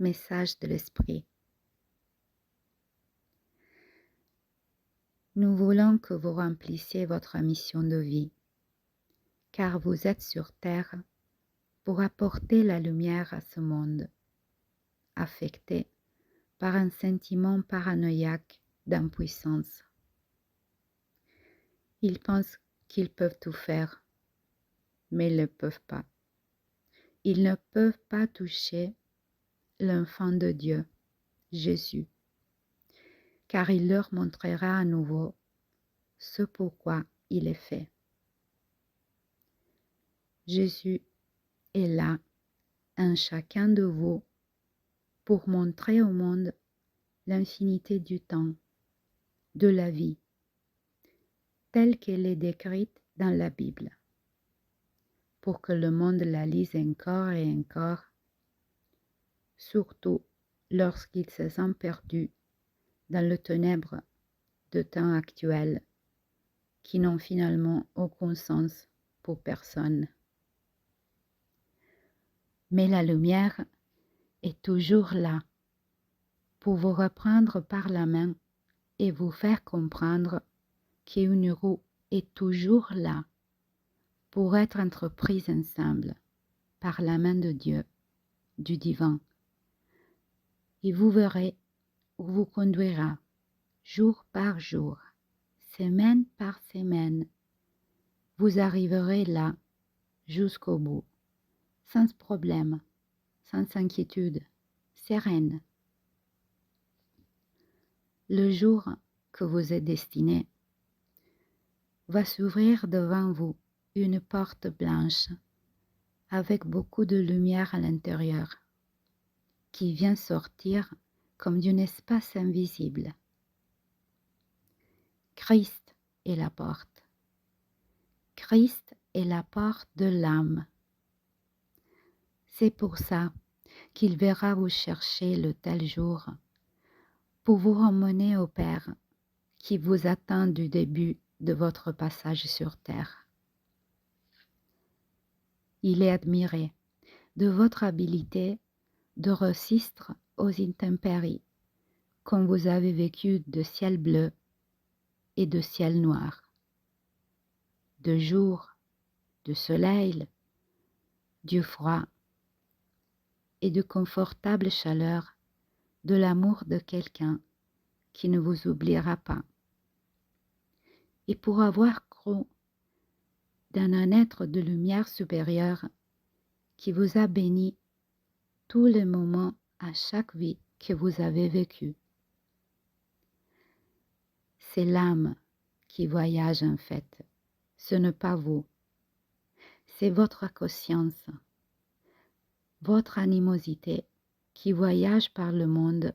Message de l'Esprit. Nous voulons que vous remplissiez votre mission de vie, car vous êtes sur terre pour apporter la lumière à ce monde, affecté par un sentiment paranoïaque d'impuissance. Ils pensent qu'ils peuvent tout faire, mais ils ne peuvent pas. Ils ne peuvent pas toucher l'enfant de Dieu, Jésus, car il leur montrera à nouveau ce pourquoi il est fait. Jésus est là, en chacun de vous, pour montrer au monde l'infinité du temps, de la vie, telle qu'elle est décrite dans la Bible, pour que le monde la lise encore et encore, surtout lorsqu'il se sent perdu dans le ténèbre de temps actuels qui n'ont finalement aucun sens pour personne. Mais la lumière est toujours là pour vous reprendre par la main et vous faire comprendre qu'une roue est toujours là pour être entreprise ensemble par la main de Dieu, du divin. Et vous verrez où vous conduira, jour par jour, semaine par semaine. Vous arriverez là, jusqu'au bout, sans problème, sans inquiétude, sereine. Le jour que vous êtes destiné va s'ouvrir devant vous une porte blanche avec beaucoup de lumière à l'intérieur qui vient sortir comme d'un espace invisible. Christ est la porte. Christ est la porte de l'âme. C'est pour ça qu'il verra vous chercher le tel jour pour vous ramener au Père qui vous attend du début de votre passage sur terre. Il est admiré de votre habileté de résister aux intempéries, comme vous avez vécu de ciel bleu et de ciel noir, de jour, de soleil, du froid et de confortable chaleur de l'amour de quelqu'un qui ne vous oubliera pas. Et pour avoir cru dans un être de lumière supérieure qui vous a béni tous les moments à chaque vie que vous avez vécue. C'est l'âme qui voyage en fait, ce n'est pas vous. C'est votre conscience, votre animosité qui voyage par le monde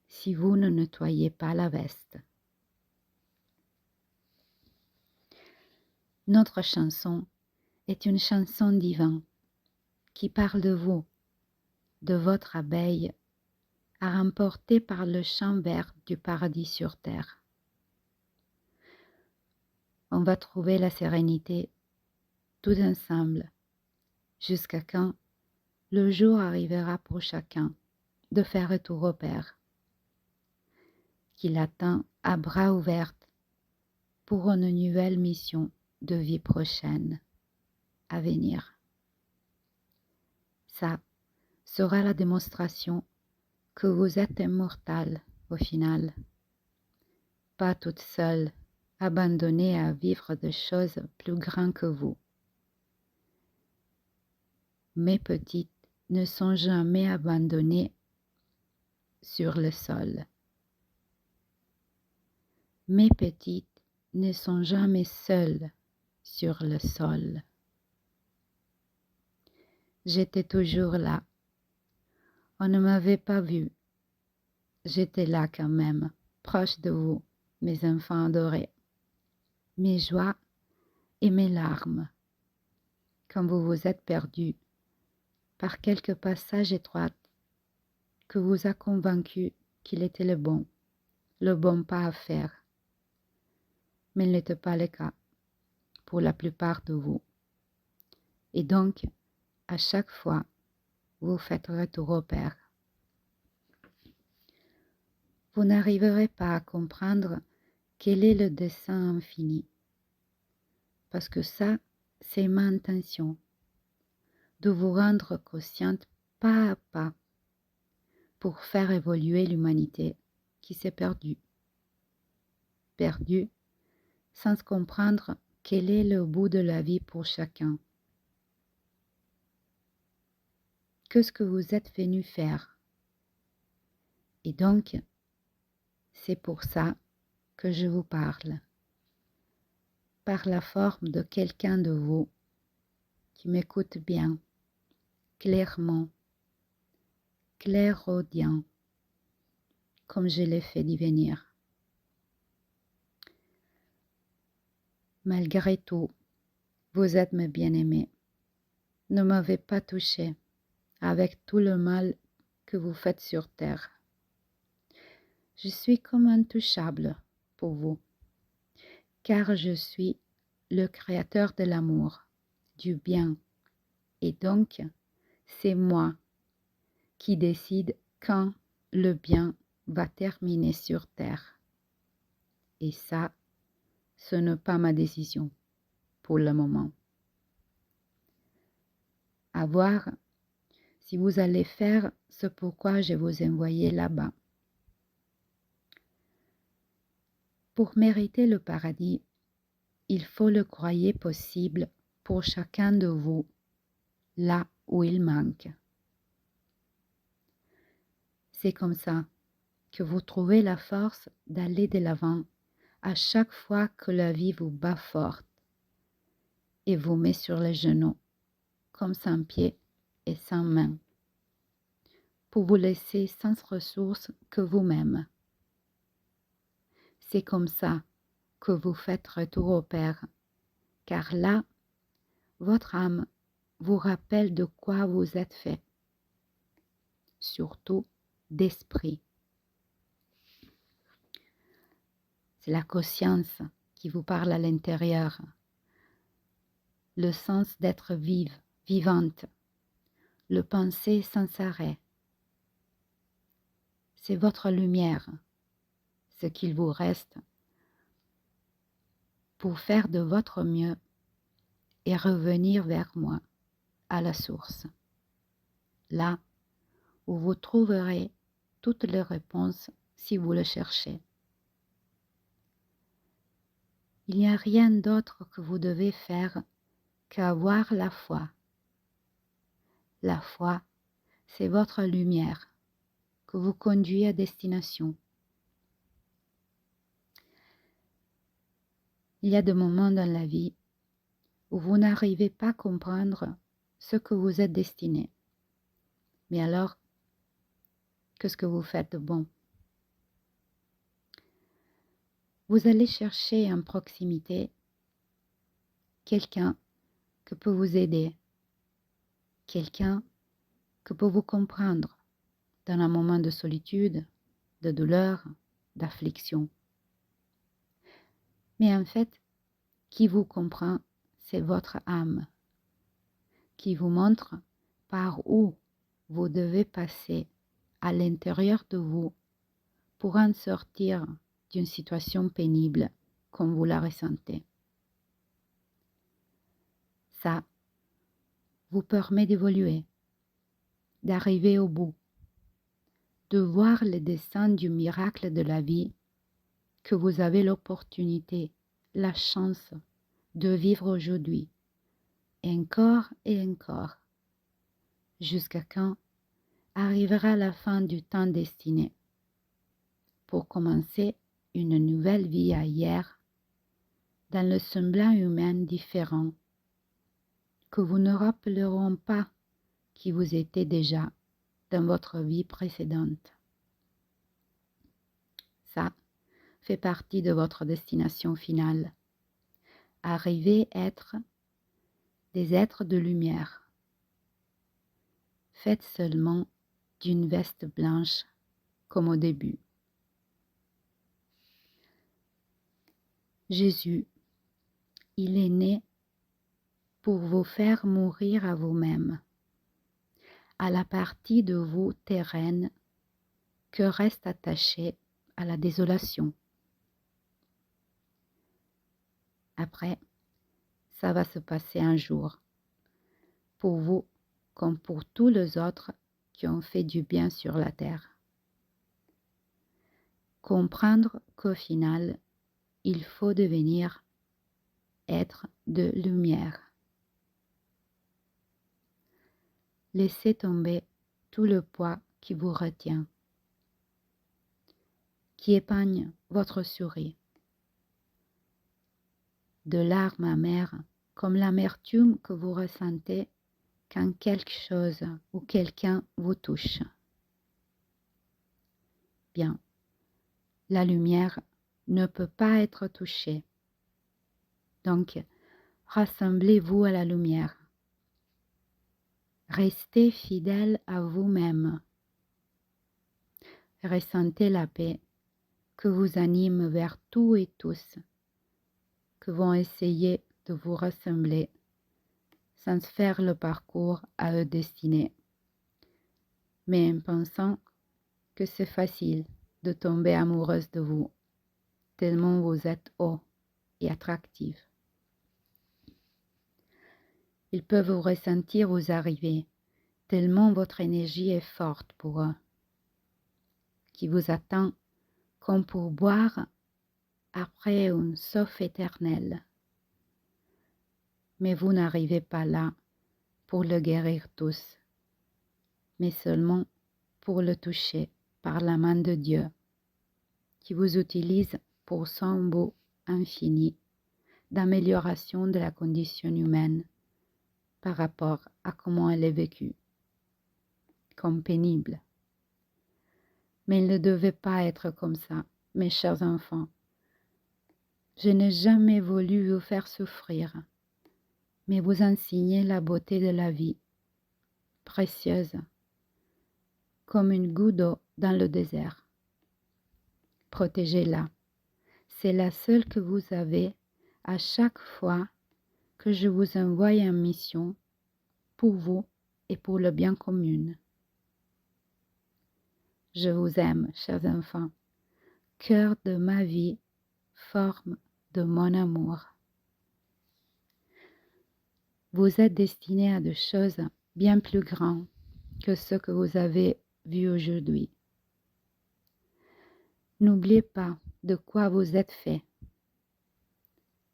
si vous ne nettoyez pas la veste. Notre chanson est une chanson divine qui parle de vous, de votre abeille, à remporter par le champ vert du paradis sur terre. On va trouver la sérénité tout ensemble, jusqu'à quand le jour arrivera pour chacun de faire retour au Père, qui l'attend à bras ouverts pour une nouvelle mission de vie prochaine à venir. Ça sera la démonstration que vous êtes immortal au final, pas toute seule, abandonnée à vivre des choses plus grandes que vous. Mes petites ne sont jamais abandonnées sur le sol. Mes petites ne sont jamais seules sur le sol. J'étais toujours là. On ne m'avait pas vu. J'étais là quand même, proche de vous, mes enfants adorés. Mes joies et mes larmes, quand vous vous êtes perdus par quelques passages étroits que vous a convaincu qu'il était le bon pas à faire. Mais il n'était pas le cas pour la plupart de vous. Et donc, à chaque fois, vous faites retour au Père vous n'arriverez pas à comprendre quel est le dessein infini. Parce que ça, c'est ma intention, de vous rendre consciente pas à pas pour faire évoluer l'humanité qui s'est perdue. Perdue sans comprendre quel est le bout de la vie pour chacun. Qu'est-ce que vous êtes venu faire? Et donc, c'est pour ça que je vous parle, par la forme de quelqu'un de vous qui m'écoute bien, clairement, clairaudient, comme je l'ai fait devenir. Malgré tout, vous êtes mes bien-aimés. Ne m'avez pas touché avec tout le mal que vous faites sur terre. Je suis comme intouchable pour vous, car je suis le créateur de l'amour, du bien, et donc c'est moi qui décide quand le bien va terminer sur terre. Et ça, ce n'est pas ma décision pour le moment. À voir si vous allez faire ce pourquoi je vous ai envoyé là-bas. Pour mériter le paradis, il faut le croire possible pour chacun de vous, là où il manque. C'est comme ça que vous trouvez la force d'aller de l'avant à chaque fois que la vie vous bat forte et vous met sur les genoux, comme sans pieds et sans mains, pour vous laisser sans ressources que vous-même. C'est comme ça que vous faites retour au Père, car là, votre âme vous rappelle de quoi vous êtes fait, surtout d'esprit. C'est la conscience qui vous parle à l'intérieur, le sens d'être vive, vivante, le penser sans arrêt. C'est votre lumière, ce qu'il vous reste pour faire de votre mieux et revenir vers moi, à la source, là où vous trouverez toutes les réponses si vous le cherchez. Il n'y a rien d'autre que vous devez faire qu'avoir la foi. La foi, c'est votre lumière que vous conduit à destination. Il y a des moments dans la vie où vous n'arrivez pas à comprendre ce que vous êtes destiné. Mais alors, qu'est-ce que vous faites de bon? Vous allez chercher en proximité quelqu'un qui peut vous aider, quelqu'un qui peut vous comprendre dans un moment de solitude, de douleur, d'affliction. Mais en fait, qui vous comprend, c'est votre âme, qui vous montre par où vous devez passer à l'intérieur de vous pour en sortir d'une situation pénible comme vous la ressentez. Ça vous permet d'évoluer, d'arriver au bout, de voir le dessin du miracle de la vie que vous avez l'opportunité, la chance de vivre aujourd'hui, encore et encore, jusqu'à quand arrivera la fin du temps destiné pour commencer une nouvelle vie ailleurs, dans le semblant humain différent, que vous ne rappelleront pas qui vous étiez déjà dans votre vie précédente. Ça fait partie de votre destination finale. Arriver à être des êtres de lumière. Faites seulement d'une veste blanche comme au début. Jésus, il est né pour vous faire mourir à vous-même, à la partie de vous terrenne que reste attachée à la désolation. Après, ça va se passer un jour, pour vous comme pour tous les autres qui ont fait du bien sur la terre. Comprendre qu'au final, il faut devenir être de lumière. Laissez tomber tout le poids qui vous retient, qui épargne votre souris. De larmes amères, comme l'amertume que vous ressentez quand quelque chose ou quelqu'un vous touche. Bien, la lumière ne peut pas être touchée. Donc, rassemblez-vous à la lumière. Restez fidèle à vous-même. Ressentez la paix que vous anime vers tout et tous, que vont essayer de vous ressembler sans faire le parcours à eux destiné, mais en pensant que c'est facile de tomber amoureuse de vous, tellement vous êtes haut et attractif. Ils peuvent vous ressentir vous arriver, tellement votre énergie est forte pour eux, qui vous attend comme pour boire après une soif éternelle. Mais vous n'arrivez pas là pour le guérir tous, mais seulement pour le toucher par la main de Dieu, qui vous utilise pour son beau infini d'amélioration de la condition humaine par rapport à comment elle est vécue, comme pénible. Mais il ne devait pas être comme ça, mes chers enfants. Je n'ai jamais voulu vous faire souffrir, mais vous enseigner la beauté de la vie, précieuse, comme une goutte d'eau dans le désert. Protégez-la. C'est la seule que vous avez à chaque fois que je vous envoie en mission pour vous et pour le bien commun. Je vous aime, chers enfants. Cœur de ma vie, forme de mon amour. Vous êtes destinés à des choses bien plus grandes que ce que vous avez vu aujourd'hui. N'oubliez pas de quoi vous êtes fait.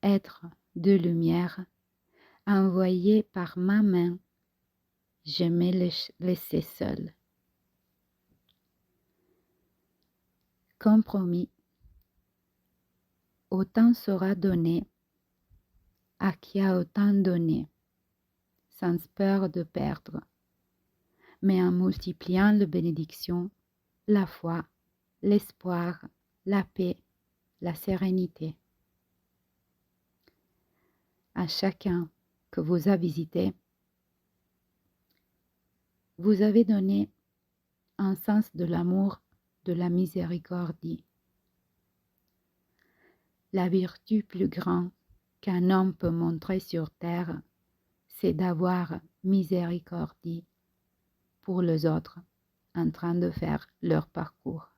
Être de lumière, envoyé par ma main, je me laissé seul. Comme promis, autant sera donné à qui a autant donné, sans peur de perdre, mais en multipliant les bénédictions, la foi, l'espoir, la paix, la sérénité. À chacun que vous a visité, vous avez donné un sens de l'amour, de la miséricorde. La vertu plus grande qu'un homme peut montrer sur terre, c'est d'avoir miséricorde pour les autres en train de faire leur parcours.